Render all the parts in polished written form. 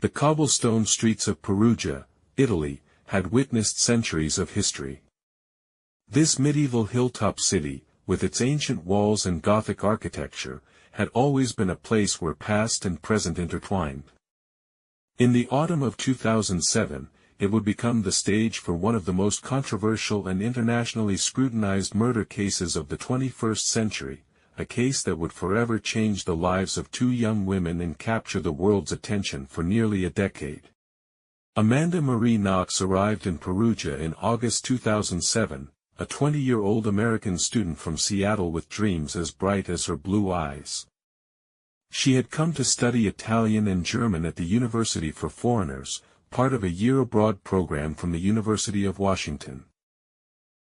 The cobblestone streets of Perugia, Italy, had witnessed centuries of history. This medieval hilltop city, with its ancient walls and Gothic architecture, had always been a place where past and present intertwined. In the autumn of 2007, it would become the stage for one of the most controversial and internationally scrutinized murder cases of the 21st century, a case that would forever change the lives of two young women and capture the world's attention for nearly a decade. Amanda Marie Knox arrived in Perugia in August 2007, a 20-year-old American student from Seattle with dreams as bright as her blue eyes. She had come to study Italian and German at the University for Foreigners, part of a year-abroad program from the University of Washington.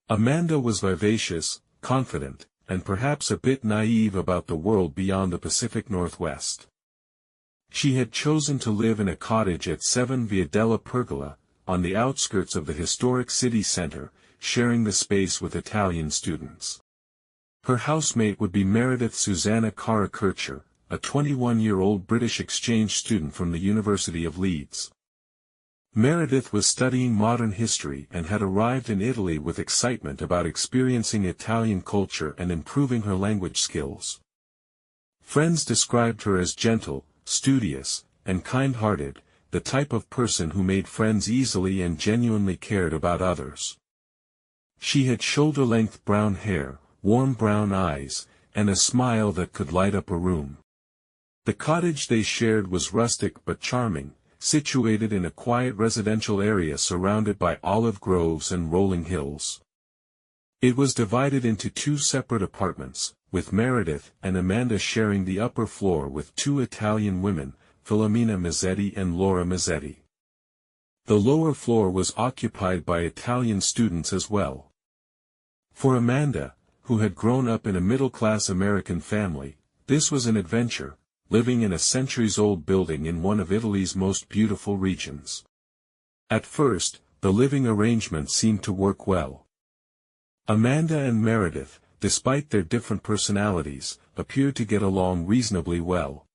Amanda was vivacious, confident, and perhaps a bit naive about the world beyond the Pacific Northwest. She had chosen to live in a cottage at 7 Via della Pergola, on the outskirts of the historic city center, sharing the space with Italian students. Her housemate would be Meredith Susanna Kercher, a 21-year-old British exchange student from the University of Leeds. Meredith was studying modern history and had arrived in Italy with excitement about experiencing Italian culture and improving her language skills. Friends described her as gentle, studious, and kind-hearted, the type of person who made friends easily and genuinely cared about others. She had shoulder-length brown hair, warm brown eyes, and a smile that could light up a room. The cottage they shared was rustic but charming, situated in a quiet residential area surrounded by olive groves and rolling hills. It was divided into two separate apartments, with Meredith and Amanda sharing the upper floor with two Italian women, Filomena Mazzetti and Laura Mazzetti. The lower floor was occupied by Italian students as well. For Amanda, who had grown up in a middle-class American family, this was an adventure, living in a centuries-old building in one of Italy's most beautiful regions. At first, the living arrangement seemed to work well. Amanda and Meredith, despite their different personalities, appeared to get along reasonably well.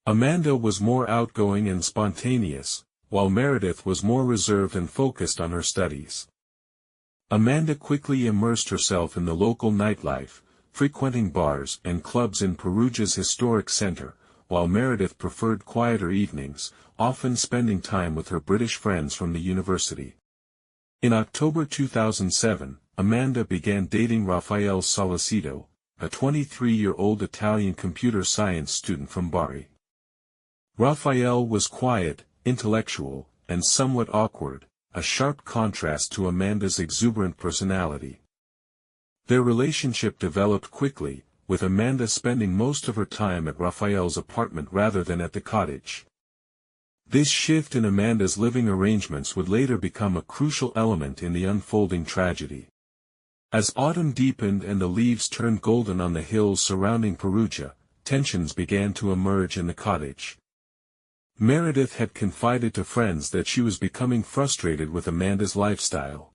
Amanda was more outgoing and spontaneous, while Meredith was more reserved and focused on her studies. Amanda quickly immersed herself in the local nightlife, frequenting bars and clubs in Perugia's historic center, while Meredith preferred quieter evenings, often spending time with her British friends from the university. In October 2007, Amanda began dating Raffaele Solicito, a 23-year-old Italian computer science student from Bari. Raffaele was quiet, intellectual, and somewhat awkward, a sharp contrast to Amanda's exuberant personality. Their relationship developed quickly, with Amanda spending most of her time at Raffaele's apartment rather than at the cottage. This shift in Amanda's living arrangements would later become a crucial element in the unfolding tragedy. As autumn deepened and the leaves turned golden on the hills surrounding Perugia, tensions began to emerge in the cottage. Meredith had confided to friends that she was becoming frustrated with Amanda's lifestyle.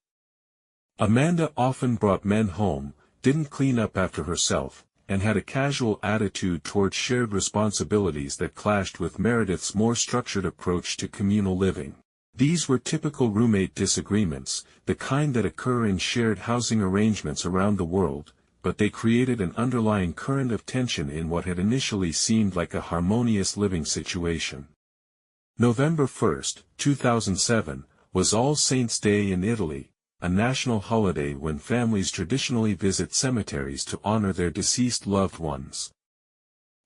Amanda often brought men home, didn't clean up after herself, and had a casual attitude towards shared responsibilities that clashed with Meredith's more structured approach to communal living. These were typical roommate disagreements, the kind that occur in shared housing arrangements around the world, but they created an underlying current of tension in what had initially seemed like a harmonious living situation. November 1, 2007, was All Saints' Day in Italy, a national holiday when families traditionally visit cemeteries to honor their deceased loved ones.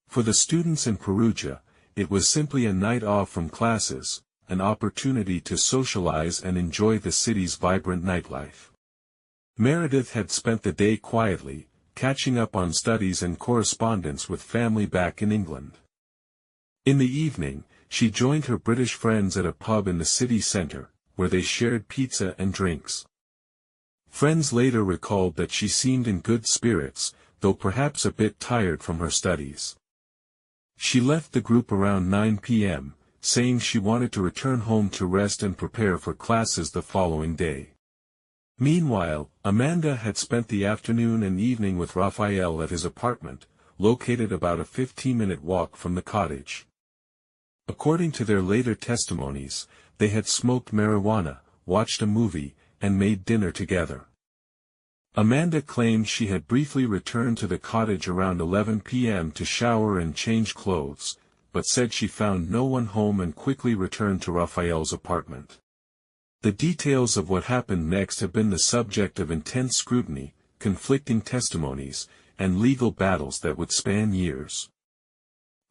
For the students in Perugia, it was simply a night off from classes, an opportunity to socialize and enjoy the city's vibrant nightlife. Meredith had spent the day quietly, catching up on studies and correspondence with family back in England. In the evening, she joined her British friends at a pub in the city centre, where they shared pizza and drinks. Friends later recalled that she seemed in good spirits, though perhaps a bit tired from her studies. She left the group around 9 p.m., saying she wanted to return home to rest and prepare for classes the following day. Meanwhile, Amanda had spent the afternoon and evening with Raffaele at his apartment, located about a 15-minute walk from the cottage. According to their later testimonies, they had smoked marijuana, watched a movie, and made dinner together. Amanda claimed she had briefly returned to the cottage around 11 p.m. to shower and change clothes, but said she found no one home and quickly returned to Raphael's apartment. The details of what happened next have been the subject of intense scrutiny, conflicting testimonies, and legal battles that would span years.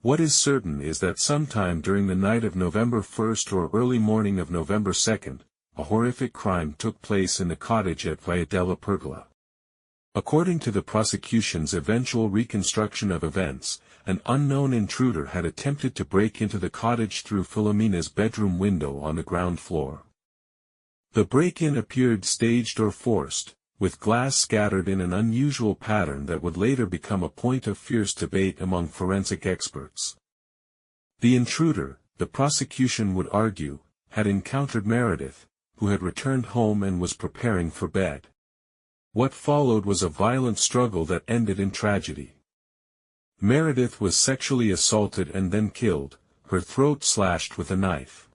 What is certain is that sometime during the night of November 1st or early morning of November 2nd, a horrific crime took place in the cottage at Via della Pergola. According to the prosecution's eventual reconstruction of events, an unknown intruder had attempted to break into the cottage through Filomena's bedroom window on the ground floor. The break-in appeared staged or forced, with glass scattered in an unusual pattern that would later become a point of fierce debate among forensic experts. The intruder, the prosecution would argue, had encountered Meredith, who had returned home and was preparing for bed. What followed was a violent struggle that ended in tragedy. Meredith was sexually assaulted and then killed, her throat slashed with a knife.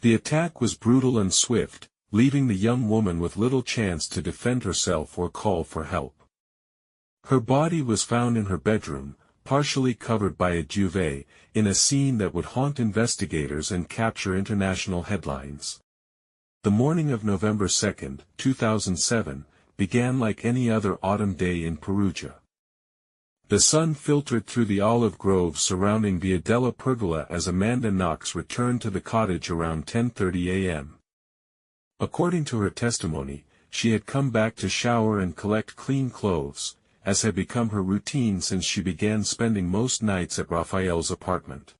The attack was brutal and swift, leaving the young woman with little chance to defend herself or call for help. Her body was found in her bedroom, partially covered by a duvet, in a scene that would haunt investigators and capture international headlines. The morning of November 2, 2007, began like any other autumn day in Perugia. The sun filtered through the olive groves surrounding Via della Pergola as Amanda Knox returned to the cottage around 10:30 a.m. According to her testimony, she had come back to shower and collect clean clothes, as had become her routine since she began spending most nights at Raphael's apartment.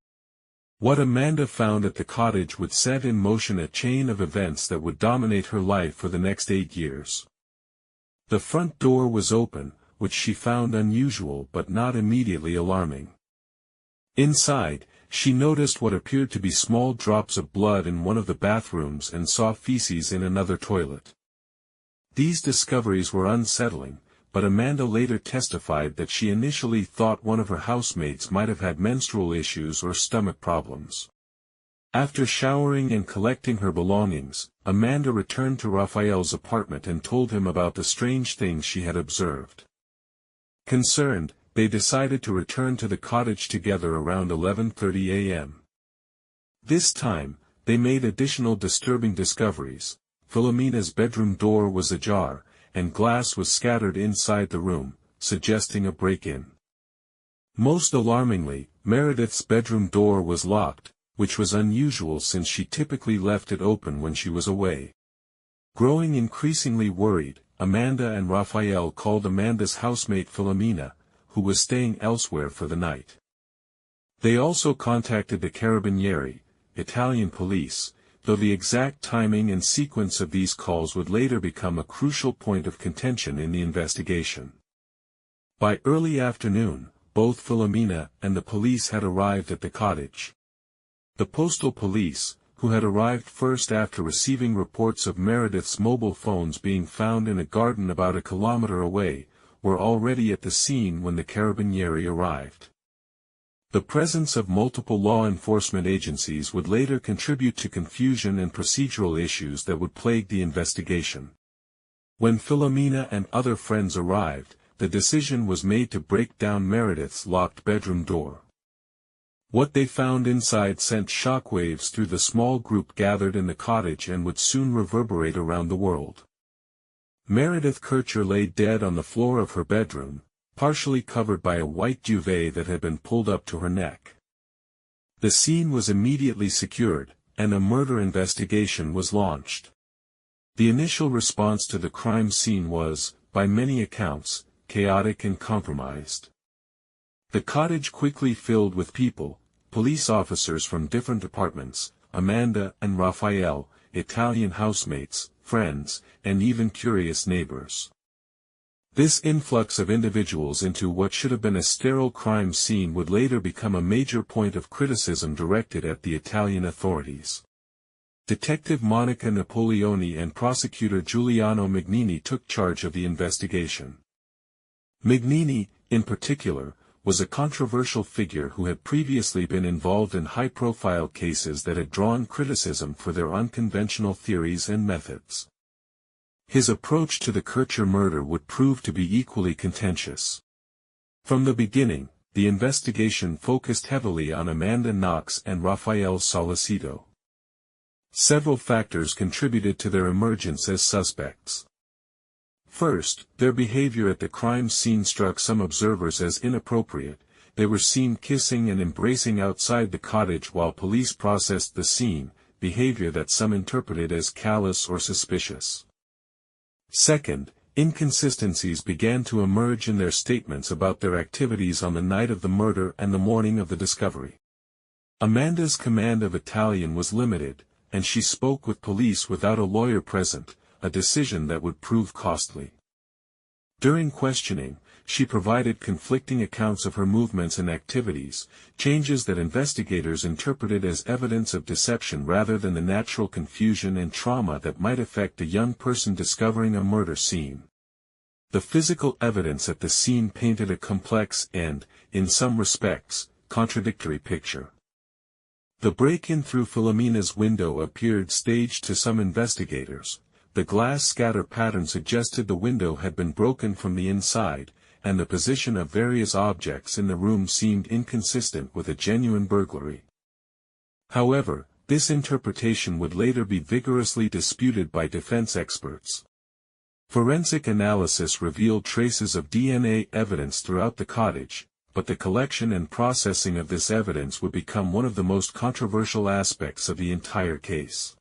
What Amanda found at the cottage would set in motion a chain of events that would dominate her life for the next 8 years. The front door was open, which she found unusual but not immediately alarming. Inside, she noticed what appeared to be small drops of blood in one of the bathrooms and saw feces in another toilet. These discoveries were unsettling, but Amanda later testified that she initially thought one of her housemates might have had menstrual issues or stomach problems. After showering and collecting her belongings, Amanda returned to Raphael's apartment and told him about the strange things she had observed. Concerned, they decided to return to the cottage together around 11:30 a.m. This time, they made additional disturbing discoveries. Filomena's bedroom door was ajar, and glass was scattered inside the room, suggesting a break-in. Most alarmingly, Meredith's bedroom door was locked, which was unusual since she typically left it open when she was away. Growing increasingly worried, Amanda and Raphael called Amanda's housemate Filomena, who was staying elsewhere for the night. They also contacted the Carabinieri, Italian police, though the exact timing and sequence of these calls would later become a crucial point of contention in the investigation. By early afternoon, both Filomena and the police had arrived at the cottage. The postal police, who had arrived first after receiving reports of Meredith's mobile phones being found in a garden about a kilometer away, were already at the scene when the Carabinieri arrived. The presence of multiple law enforcement agencies would later contribute to confusion and procedural issues that would plague the investigation. When Filomena and other friends arrived, the decision was made to break down Meredith's locked bedroom door. What they found inside sent shockwaves through the small group gathered in the cottage and would soon reverberate around the world. Meredith Kercher lay dead on the floor of her bedroom, partially covered by a white duvet that had been pulled up to her neck. The scene was immediately secured, and a murder investigation was launched. The initial response to the crime scene was, by many accounts, chaotic and compromised. The cottage quickly filled with people, police officers from different departments, Amanda and Raphael, Italian housemates, friends, and even curious neighbors. This influx of individuals into what should have been a sterile crime scene would later become a major point of criticism directed at the Italian authorities. Detective Monica Napoleoni and prosecutor Giuliano Mignini took charge of the investigation. Mignini, in particular, was a controversial figure who had previously been involved in high-profile cases that had drawn criticism for their unconventional theories and methods. His approach to the Kercher murder would prove to be equally contentious. From the beginning, the investigation focused heavily on Amanda Knox and Rafael Solicito. Several factors contributed to their emergence as suspects. First, their behavior at the crime scene struck some observers as inappropriate. They were seen kissing and embracing outside the cottage while police processed the scene, behavior that some interpreted as callous or suspicious. Second, inconsistencies began to emerge in their statements about their activities on the night of the murder and the morning of the discovery. Amanda's command of Italian was limited, and she spoke with police without a lawyer present, a decision that would prove costly. During questioning, she provided conflicting accounts of her movements and activities, changes that investigators interpreted as evidence of deception rather than the natural confusion and trauma that might affect a young person discovering a murder scene. The physical evidence at the scene painted a complex and, in some respects, contradictory picture. The break-in through Filomena's window appeared staged to some investigators. The glass scatter pattern suggested the window had been broken from the inside, and the position of various objects in the room seemed inconsistent with a genuine burglary. However, this interpretation would later be vigorously disputed by defense experts. Forensic analysis revealed traces of DNA evidence throughout the cottage, but the collection and processing of this evidence would become one of the most controversial aspects of the entire case.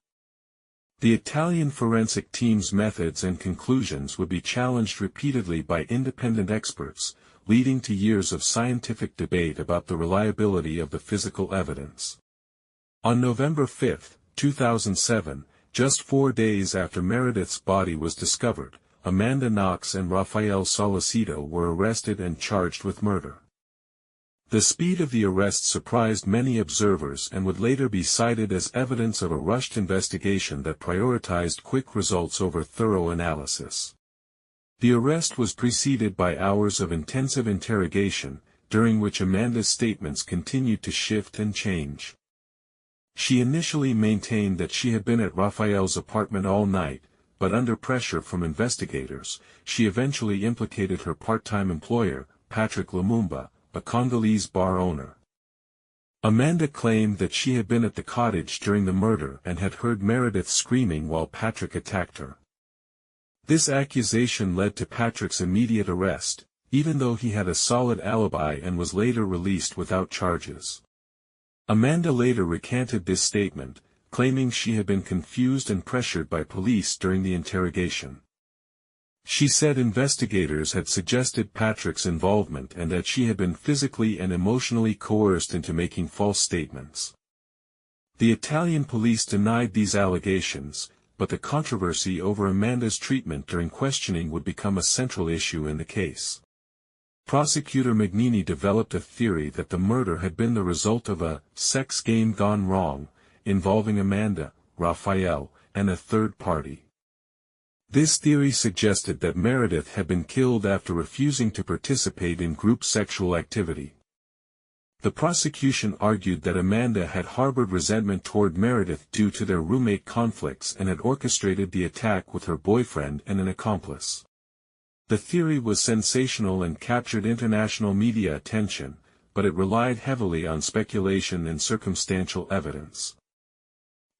The Italian forensic team's methods and conclusions would be challenged repeatedly by independent experts, leading to years of scientific debate about the reliability of the physical evidence. On November 5, 2007, just 4 days after Meredith's body was discovered, Amanda Knox and Rafael Solicito were arrested and charged with murder. The speed of the arrest surprised many observers and would later be cited as evidence of a rushed investigation that prioritized quick results over thorough analysis. The arrest was preceded by hours of intensive interrogation, during which Amanda's statements continued to shift and change. She initially maintained that she had been at Rafael's apartment all night, but under pressure from investigators, she eventually implicated her part-time employer, Patrick Lumumba, a Congolese bar owner. Amanda claimed that she had been at the cottage during the murder and had heard Meredith screaming while Patrick attacked her. This accusation led to Patrick's immediate arrest, even though he had a solid alibi and was later released without charges. Amanda later recanted this statement, claiming she had been confused and pressured by police during the interrogation. She said investigators had suggested Patrick's involvement and that she had been physically and emotionally coerced into making false statements. The Italian police denied these allegations, but the controversy over Amanda's treatment during questioning would become a central issue in the case. Prosecutor Magnini developed a theory that the murder had been the result of a sex game gone wrong, involving Amanda, Rafael, and a third party. This theory suggested that Meredith had been killed after refusing to participate in group sexual activity. The prosecution argued that Amanda had harbored resentment toward Meredith due to their roommate conflicts and had orchestrated the attack with her boyfriend and an accomplice. The theory was sensational and captured international media attention, but it relied heavily on speculation and circumstantial evidence.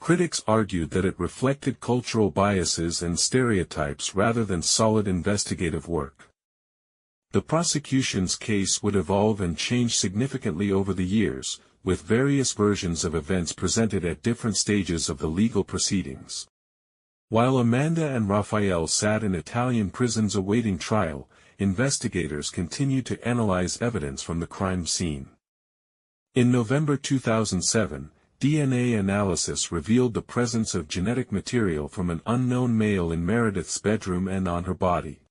Critics argued that it reflected cultural biases and stereotypes rather than solid investigative work. The prosecution's case would evolve and change significantly over the years, with various versions of events presented at different stages of the legal proceedings. While Amanda and Rafael sat in Italian prisons awaiting trial, investigators continued to analyze evidence from the crime scene. In November 2007, DNA analysis revealed the presence of genetic material from an unknown male in Meredith's bedroom and on her body.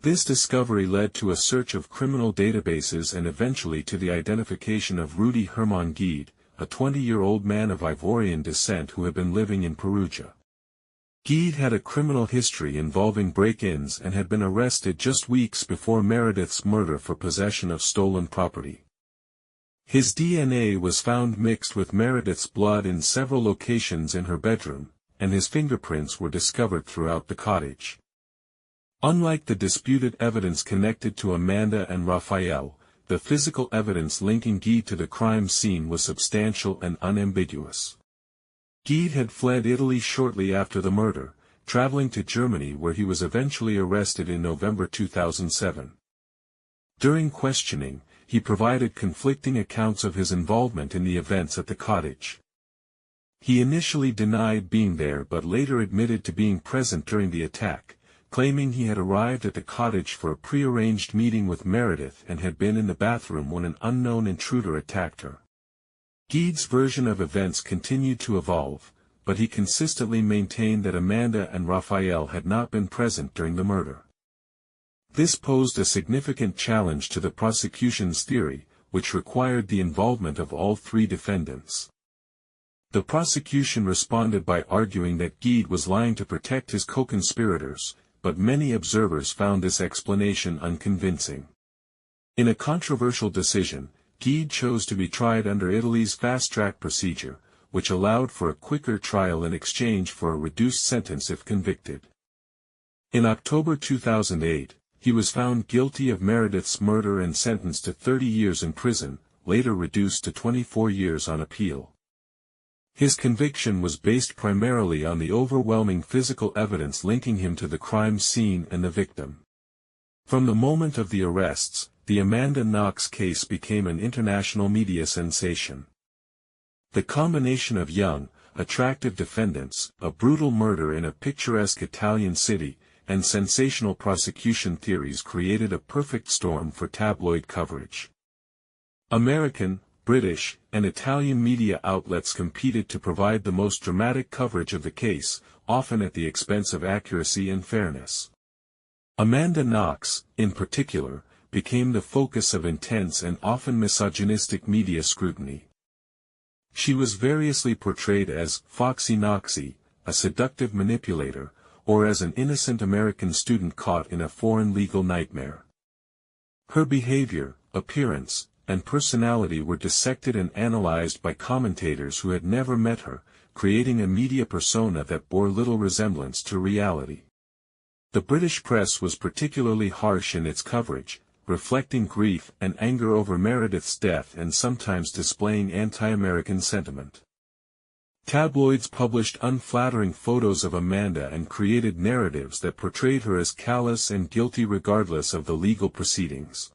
This discovery led to a search of criminal databases and eventually to the identification of Rudy Herman Guide, a 20-year-old man of Ivorian descent who had been living in Perugia. Gede had a criminal history involving break-ins and had been arrested just weeks before Meredith's murder for possession of stolen property. His DNA was found mixed with Meredith's blood in several locations in her bedroom, and his fingerprints were discovered throughout the cottage. Unlike the disputed evidence connected to Amanda and Raphael, the physical evidence linking Gede to the crime scene was substantial and unambiguous. Gede had fled Italy shortly after the murder, traveling to Germany where he was eventually arrested in November 2007. During questioning, he provided conflicting accounts of his involvement in the events at the cottage. He initially denied being there but later admitted to being present during the attack, claiming he had arrived at the cottage for a prearranged meeting with Meredith and had been in the bathroom when an unknown intruder attacked her. Gede's version of events continued to evolve, but he consistently maintained that Amanda and Raphael had not been present during the murder. This posed a significant challenge to the prosecution's theory, which required the involvement of all three defendants. The prosecution responded by arguing that Gede was lying to protect his co-conspirators, but many observers found this explanation unconvincing. In a controversial decision, Gede chose to be tried under Italy's fast-track procedure, which allowed for a quicker trial in exchange for a reduced sentence if convicted. In October 2008, he was found guilty of Meredith's murder and sentenced to 30 years in prison, later reduced to 24 years on appeal. His conviction was based primarily on the overwhelming physical evidence linking him to the crime scene and the victim. From the moment of the arrests, the Amanda Knox case became an international media sensation. The combination of young, attractive defendants, a brutal murder in a picturesque Italian city, and sensational prosecution theories created a perfect storm for tabloid coverage. American, British, and Italian media outlets competed to provide the most dramatic coverage of the case, often at the expense of accuracy and fairness. Amanda Knox, in particular, became the focus of intense and often misogynistic media scrutiny. She was variously portrayed as Foxy Knoxy, a seductive manipulator, or as an innocent American student caught in a foreign legal nightmare. Her behavior, appearance, and personality were dissected and analyzed by commentators who had never met her, creating a media persona that bore little resemblance to reality. The British press was particularly harsh in its coverage, reflecting grief and anger over Meredith's death and sometimes displaying anti-American sentiment. Tabloids published unflattering photos of Amanda and created narratives that portrayed her as callous and guilty regardless of the legal proceedings.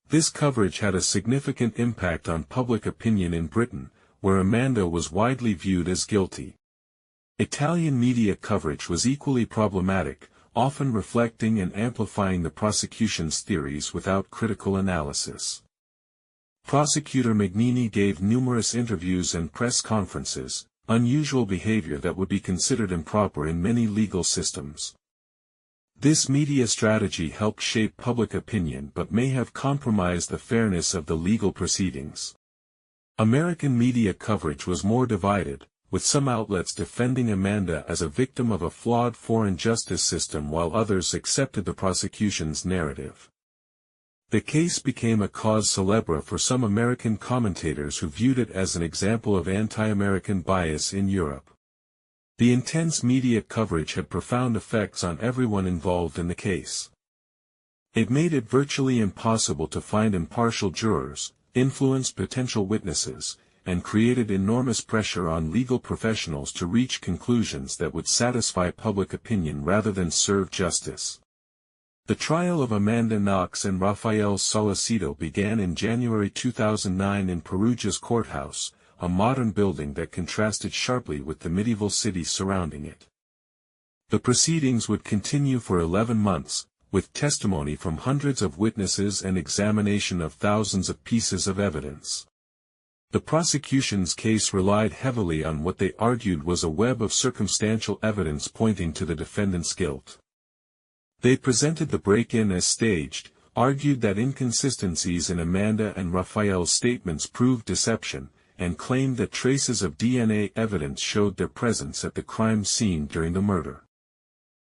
This coverage had a significant impact on public opinion in Britain, where Amanda was widely viewed as guilty. Italian media coverage was equally problematic, often reflecting and amplifying the prosecution's theories without critical analysis. Prosecutor Magnini gave numerous interviews and press conferences, unusual behavior that would be considered improper in many legal systems. This media strategy helped shape public opinion but may have compromised the fairness of the legal proceedings. American media coverage was more divided, with some outlets defending Amanda as a victim of a flawed foreign justice system while others accepted the prosecution's narrative. The case became a cause célèbre for some American commentators who viewed it as an example of anti-American bias in Europe. The intense media coverage had profound effects on everyone involved in the case. It made it virtually impossible to find impartial jurors, influenced potential witnesses, and created enormous pressure on legal professionals to reach conclusions that would satisfy public opinion rather than serve justice. The trial of Amanda Knox and Raphael Solicito began in January 2009 in Perugia's courthouse, a modern building that contrasted sharply with the medieval city surrounding it. The proceedings would continue for 11 months, with testimony from hundreds of witnesses and examination of thousands of pieces of evidence. The prosecution's case relied heavily on what they argued was a web of circumstantial evidence pointing to the defendant's guilt. They presented the break-in as staged, argued that inconsistencies in Amanda and Raphael's statements proved deception, and claimed that traces of DNA evidence showed their presence at the crime scene during the murder.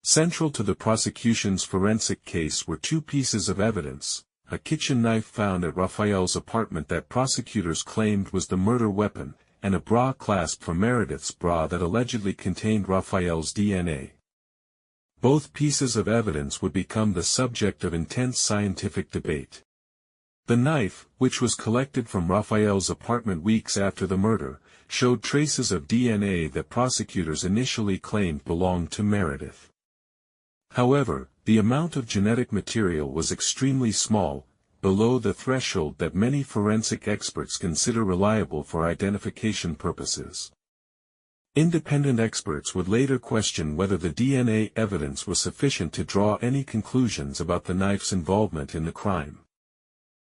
Central to the prosecution's forensic case were two pieces of evidence: a kitchen knife found at Raphael's apartment that prosecutors claimed was the murder weapon, and a bra clasp from Meredith's bra that allegedly contained Raphael's DNA. Both pieces of evidence would become the subject of intense scientific debate. The knife, which was collected from Raphael's apartment weeks after the murder, showed traces of DNA that prosecutors initially claimed belonged to Meredith. However, the amount of genetic material was extremely small, below the threshold that many forensic experts consider reliable for identification purposes. Independent experts would later question whether the DNA evidence was sufficient to draw any conclusions about the knife's involvement in the crime.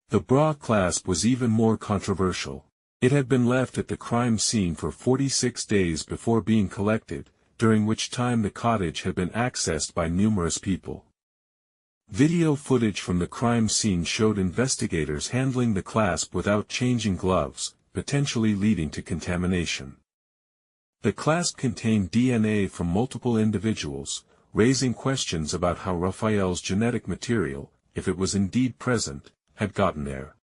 The bra clasp was even more controversial. It had been left at the crime scene for 46 days before being collected, during which time the cottage had been accessed by numerous people. Video footage from the crime scene showed investigators handling the clasp without changing gloves, potentially leading to contamination. The clasp contained DNA from multiple individuals, raising questions about how Raphael's genetic material, if it was indeed present, had gotten there.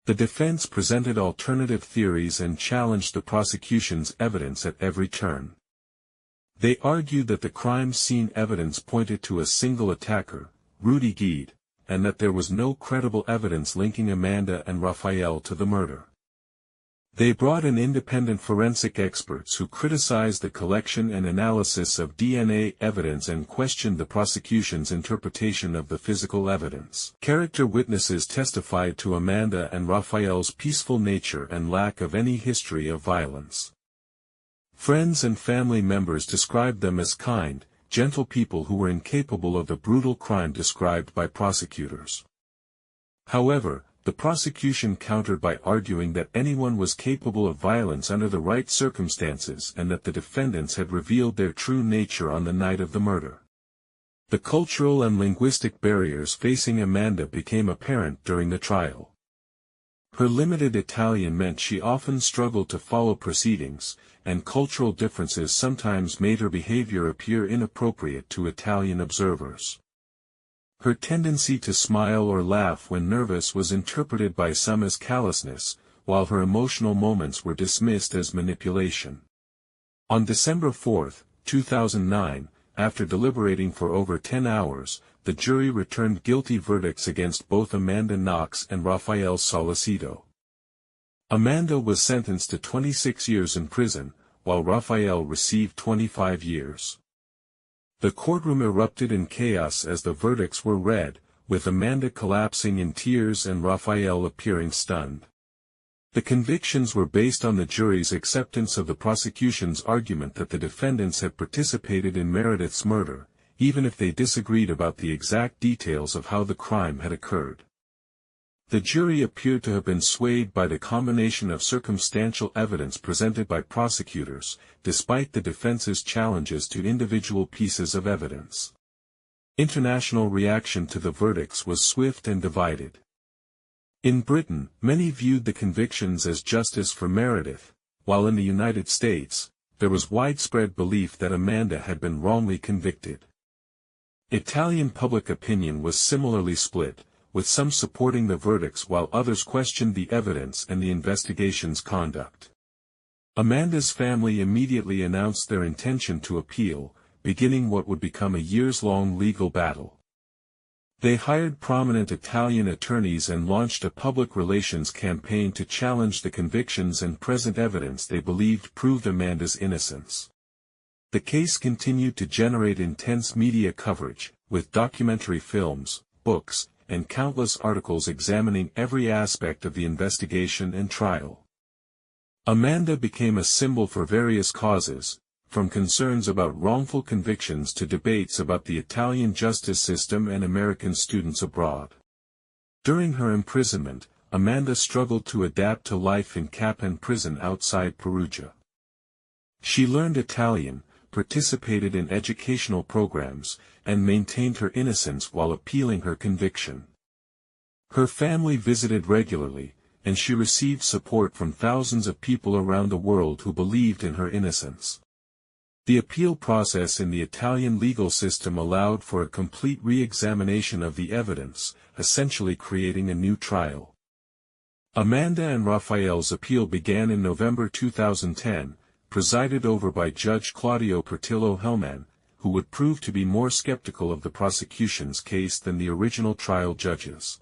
The defense presented alternative theories and challenged the prosecution's evidence at every turn. They argued that the crime scene evidence pointed to a single attacker, Rudy Gide, and that there was no credible evidence linking Amanda and Raphael to the murder. They brought in independent forensic experts who criticized the collection and analysis of DNA evidence and questioned the prosecution's interpretation of the physical evidence. Character witnesses testified to Amanda and Raphael's peaceful nature and lack of any history of violence. Friends and family members described them as kind, gentle people who were incapable of the brutal crime described by prosecutors. However, the prosecution countered by arguing that anyone was capable of violence under the right circumstances and that the defendants had revealed their true nature on the night of the murder. The cultural and linguistic barriers facing Amanda became apparent during the trial. Her limited Italian meant she often struggled to follow proceedings, and cultural differences sometimes made her behavior appear inappropriate to Italian observers. Her tendency to smile or laugh when nervous was interpreted by some as callousness, while her emotional moments were dismissed as manipulation. On December 4, 2009, after deliberating for over 10 hours, the jury returned guilty verdicts against both Amanda Knox and Raphael Solicito. Amanda was sentenced to 26 years in prison, while Raphael received 25 years. The courtroom erupted in chaos as the verdicts were read, with Amanda collapsing in tears and Raphael appearing stunned. The convictions were based on the jury's acceptance of the prosecution's argument that the defendants had participated in Meredith's murder, even if they disagreed about the exact details of how the crime had occurred. The jury appeared to have been swayed by the combination of circumstantial evidence presented by prosecutors, despite the defense's challenges to individual pieces of evidence. International reaction to the verdicts was swift and divided. In Britain, many viewed the convictions as justice for Meredith, while in the United States, there was widespread belief that Amanda had been wrongly convicted. Italian public opinion was similarly split, with some supporting the verdicts while others questioned the evidence and the investigation's conduct. Amanda's family immediately announced their intention to appeal, beginning what would become a years-long legal battle. They hired prominent Italian attorneys and launched a public relations campaign to challenge the convictions and present evidence they believed proved Amanda's innocence. The case continued to generate intense media coverage, with documentary films, books, and countless articles examining every aspect of the investigation and trial. Amanda became a symbol for various causes, from concerns about wrongful convictions to debates about the Italian justice system and American students abroad. During her imprisonment, Amanda struggled to adapt to life in Capone prison outside Perugia. She learned Italian, participated in educational programs, and maintained her innocence while appealing her conviction. Her family visited regularly, and she received support from thousands of people around the world who believed in her innocence. The appeal process in the Italian legal system allowed for a complete re-examination of the evidence, essentially creating a new trial. Amanda and Raphael's appeal began in November 2010, presided over by Judge Claudio Pertillo-Hellman, who would prove to be more skeptical of the prosecution's case than the original trial judges.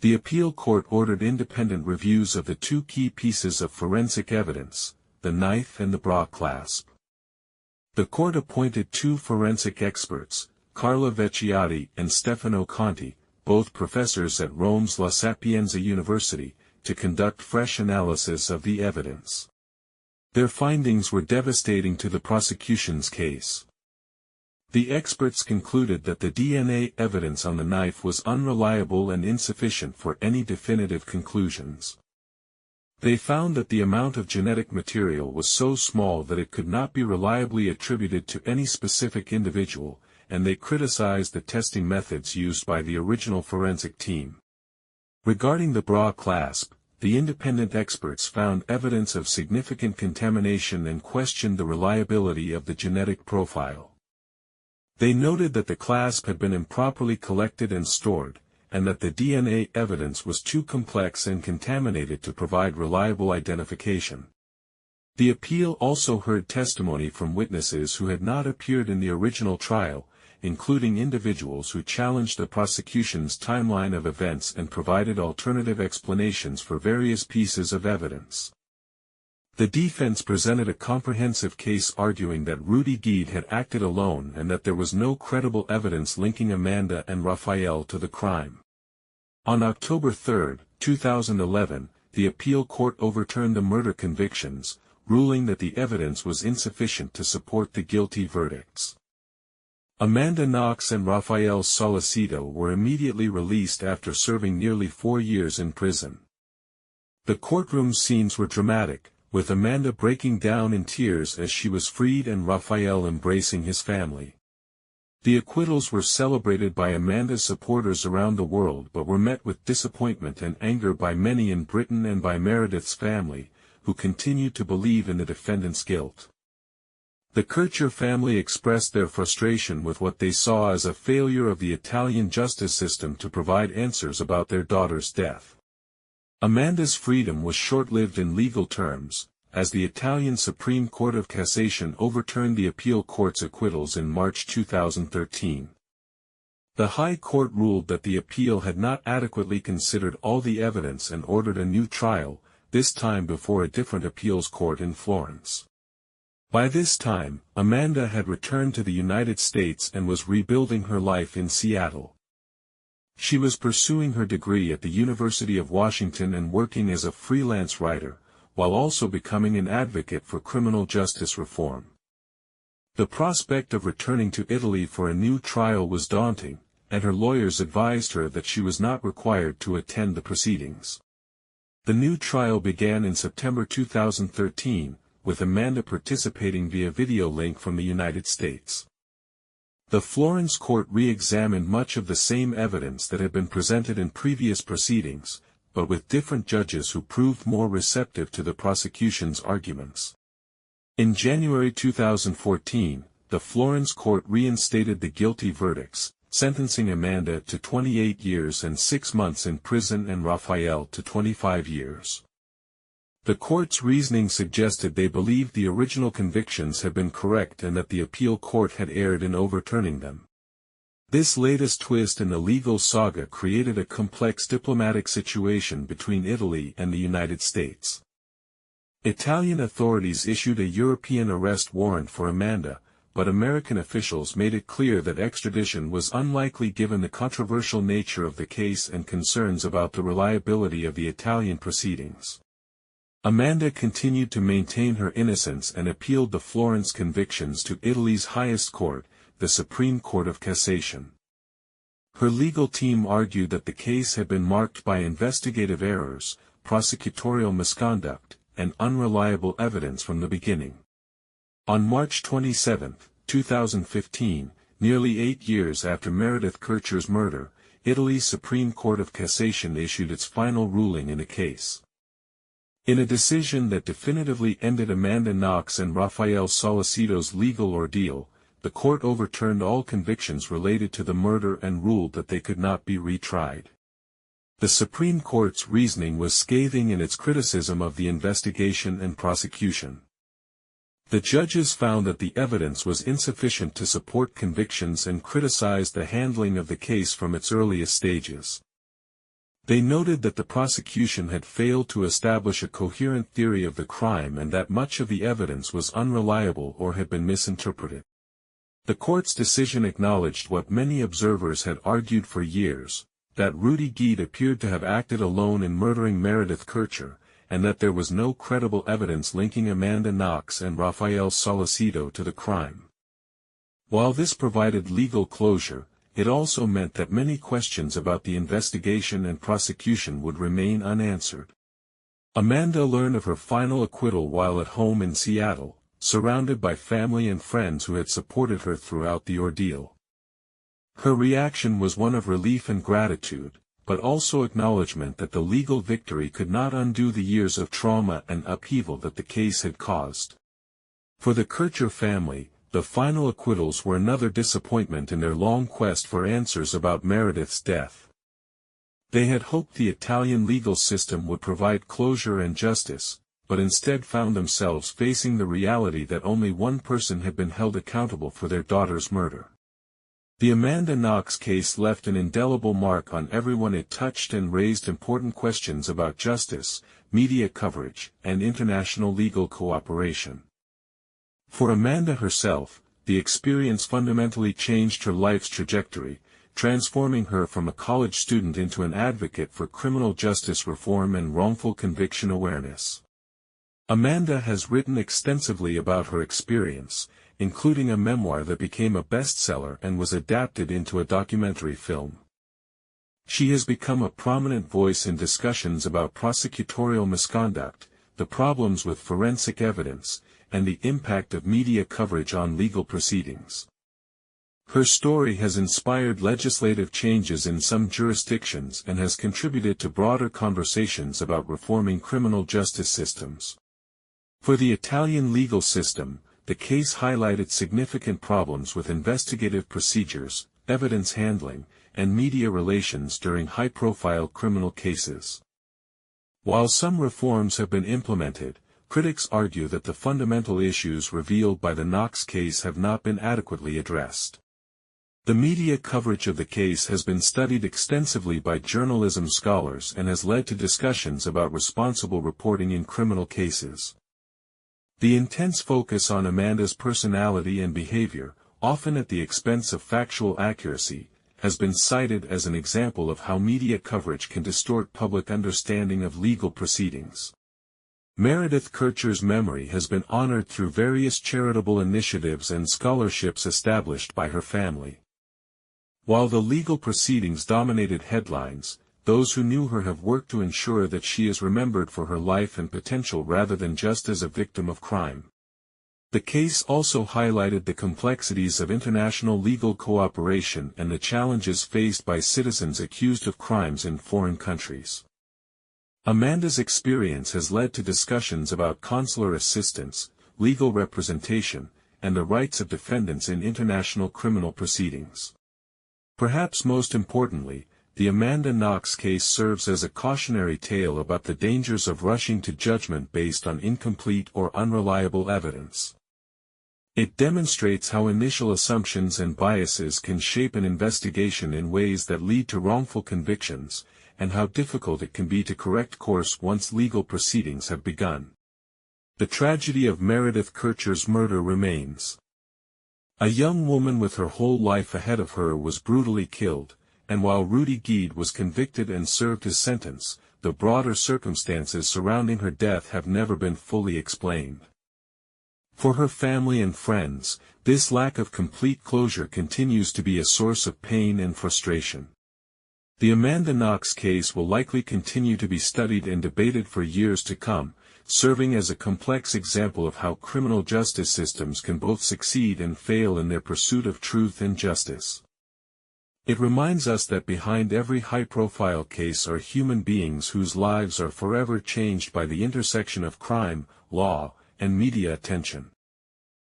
The appeal court ordered independent reviews of the two key pieces of forensic evidence, the knife and the bra clasp. The court appointed two forensic experts, Carla Vecchiotti and Stefano Conti, both professors at Rome's La Sapienza University, to conduct fresh analysis of the evidence. Their findings were devastating to the prosecution's case. The experts concluded that the DNA evidence on the knife was unreliable and insufficient for any definitive conclusions. They found that the amount of genetic material was so small that it could not be reliably attributed to any specific individual, and they criticized the testing methods used by the original forensic team. Regarding the bra clasp, the independent experts found evidence of significant contamination and questioned the reliability of the genetic profile. They noted that the clasp had been improperly collected and stored, and that the DNA evidence was too complex and contaminated to provide reliable identification. The appeal also heard testimony from witnesses who had not appeared in the original trial, including individuals who challenged the prosecution's timeline of events and provided alternative explanations for various pieces of evidence. The defense presented a comprehensive case arguing that Rudy Guede had acted alone and that there was no credible evidence linking Amanda and Raphael to the crime. On October 3, 2011, the appeal court overturned the murder convictions, ruling that the evidence was insufficient to support the guilty verdicts. Amanda Knox and Raphael Solicito were immediately released after serving nearly 4 years in prison. The courtroom scenes were dramatic, with Amanda breaking down in tears as she was freed and Raphael embracing his family. The acquittals were celebrated by Amanda's supporters around the world but were met with disappointment and anger by many in Britain and by Meredith's family, who continued to believe in the defendant's guilt. The Kercher family expressed their frustration with what they saw as a failure of the Italian justice system to provide answers about their daughter's death. Amanda's freedom was short-lived in legal terms, as the Italian Supreme Court of Cassation overturned the appeal court's acquittals in March 2013. The High Court ruled that the appeal had not adequately considered all the evidence and ordered a new trial, this time before a different appeals court in Florence. By this time, Amanda had returned to the United States and was rebuilding her life in Seattle. She was pursuing her degree at the University of Washington and working as a freelance writer, while also becoming an advocate for criminal justice reform. The prospect of returning to Italy for a new trial was daunting, and her lawyers advised her that she was not required to attend the proceedings. The new trial began in September 2013, with Amanda participating via video link from the United States. The Florence court re-examined much of the same evidence that had been presented in previous proceedings, but with different judges who proved more receptive to the prosecution's arguments. In January 2014, the Florence court reinstated the guilty verdicts, sentencing Amanda to 28 years and 6 months in prison and Raphael to 25 years. The court's reasoning suggested they believed the original convictions had been correct and that the appeal court had erred in overturning them. This latest twist in the legal saga created a complex diplomatic situation between Italy and the United States. Italian authorities issued a European arrest warrant for Amanda, but American officials made it clear that extradition was unlikely given the controversial nature of the case and concerns about the reliability of the Italian proceedings. Amanda continued to maintain her innocence and appealed the Florence convictions to Italy's highest court, the Supreme Court of Cassation. Her legal team argued that the case had been marked by investigative errors, prosecutorial misconduct, and unreliable evidence from the beginning. On March 27, 2015, nearly 8 years after Meredith Kercher's murder, Italy's Supreme Court of Cassation issued its final ruling in the case. In a decision that definitively ended Amanda Knox and Rafael Solicito's legal ordeal, the court overturned all convictions related to the murder and ruled that they could not be retried. The Supreme Court's reasoning was scathing in its criticism of the investigation and prosecution. The judges found that the evidence was insufficient to support convictions and criticized the handling of the case from its earliest stages. They noted that the prosecution had failed to establish a coherent theory of the crime and that much of the evidence was unreliable or had been misinterpreted. The court's decision acknowledged what many observers had argued for years, that Rudy Gide appeared to have acted alone in murdering Meredith Kercher, and that there was no credible evidence linking Amanda Knox and Rafael Solicito to the crime. While this provided legal closure, it also meant that many questions about the investigation and prosecution would remain unanswered. Amanda learned of her final acquittal while at home in Seattle, surrounded by family and friends who had supported her throughout the ordeal. Her reaction was one of relief and gratitude, but also acknowledgement that the legal victory could not undo the years of trauma and upheaval that the case had caused. For the Kercher family, the final acquittals were another disappointment in their long quest for answers about Meredith's death. They had hoped the Italian legal system would provide closure and justice, but instead found themselves facing the reality that only one person had been held accountable for their daughter's murder. The Amanda Knox case left an indelible mark on everyone it touched and raised important questions about justice, media coverage, and international legal cooperation. For Amanda herself, the experience fundamentally changed her life's trajectory, transforming her from a college student into an advocate for criminal justice reform and wrongful conviction awareness. Amanda has written extensively about her experience, including a memoir that became a bestseller and was adapted into a documentary film. She has become a prominent voice in discussions about prosecutorial misconduct, the problems with forensic evidence, and the impact of media coverage on legal proceedings. Her story has inspired legislative changes in some jurisdictions and has contributed to broader conversations about reforming criminal justice systems. For the Italian legal system, the case highlighted significant problems with investigative procedures, evidence handling, and media relations during high-profile criminal cases. While some reforms have been implemented, critics argue that the fundamental issues revealed by the Knox case have not been adequately addressed. The media coverage of the case has been studied extensively by journalism scholars and has led to discussions about responsible reporting in criminal cases. The intense focus on Amanda's personality and behavior, often at the expense of factual accuracy, has been cited as an example of how media coverage can distort public understanding of legal proceedings. Meredith Kercher's memory has been honored through various charitable initiatives and scholarships established by her family. While the legal proceedings dominated headlines, those who knew her have worked to ensure that she is remembered for her life and potential rather than just as a victim of crime. The case also highlighted the complexities of international legal cooperation and the challenges faced by citizens accused of crimes in foreign countries. Amanda's experience has led to discussions about consular assistance, legal representation, and the rights of defendants in international criminal proceedings. Perhaps most importantly, the Amanda Knox case serves as a cautionary tale about the dangers of rushing to judgment based on incomplete or unreliable evidence. It demonstrates how initial assumptions and biases can shape an investigation in ways that lead to wrongful convictions, and how difficult it can be to correct course once legal proceedings have begun. The tragedy of Meredith Kercher's murder remains. A young woman with her whole life ahead of her was brutally killed, and while Rudy Gide was convicted and served his sentence, the broader circumstances surrounding her death have never been fully explained. For her family and friends, this lack of complete closure continues to be a source of pain and frustration. The Amanda Knox case will likely continue to be studied and debated for years to come, serving as a complex example of how criminal justice systems can both succeed and fail in their pursuit of truth and justice. It reminds us that behind every high-profile case are human beings whose lives are forever changed by the intersection of crime, law, and media attention.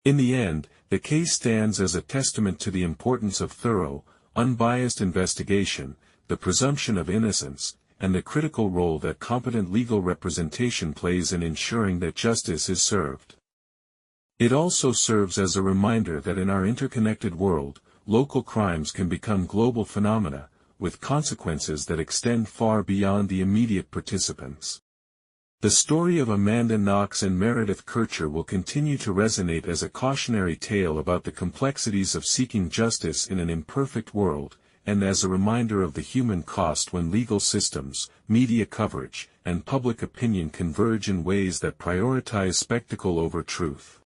In the end, the case stands as a testament to the importance of thorough, unbiased investigation, the presumption of innocence, and the critical role that competent legal representation plays in ensuring that justice is served. It also serves as a reminder that in our interconnected world, local crimes can become global phenomena, with consequences that extend far beyond the immediate participants. The story of Amanda Knox and Meredith Kercher will continue to resonate as a cautionary tale about the complexities of seeking justice in an imperfect world, and as a reminder of the human cost when legal systems, media coverage, and public opinion converge in ways that prioritize spectacle over truth.